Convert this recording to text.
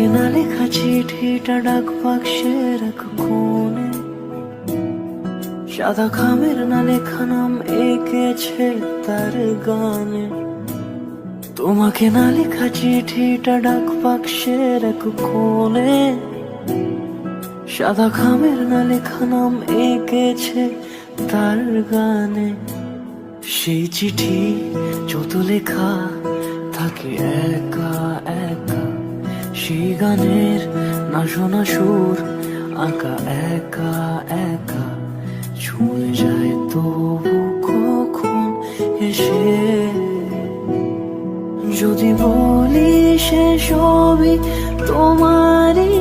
তোমাকে না লেখা চিঠিটা ডাক বাক্সের এক কোণে, সাদা খামের না লেখা নাম এঁকেছে তার গানে। তোমাকে না লেখা চিঠিটা ডাক বাক্সের এক কোণে, সাদা খামের না লেখা নাম এঁকেছে তার গানে। সেই চিঠি যত লেখা থাকে একা একা, সেই গানের না শোনা সুর আঁকা একা একা, ছুঁয়ে যায় তবু কখন এসে। যদি বলি সে সবই তোমারই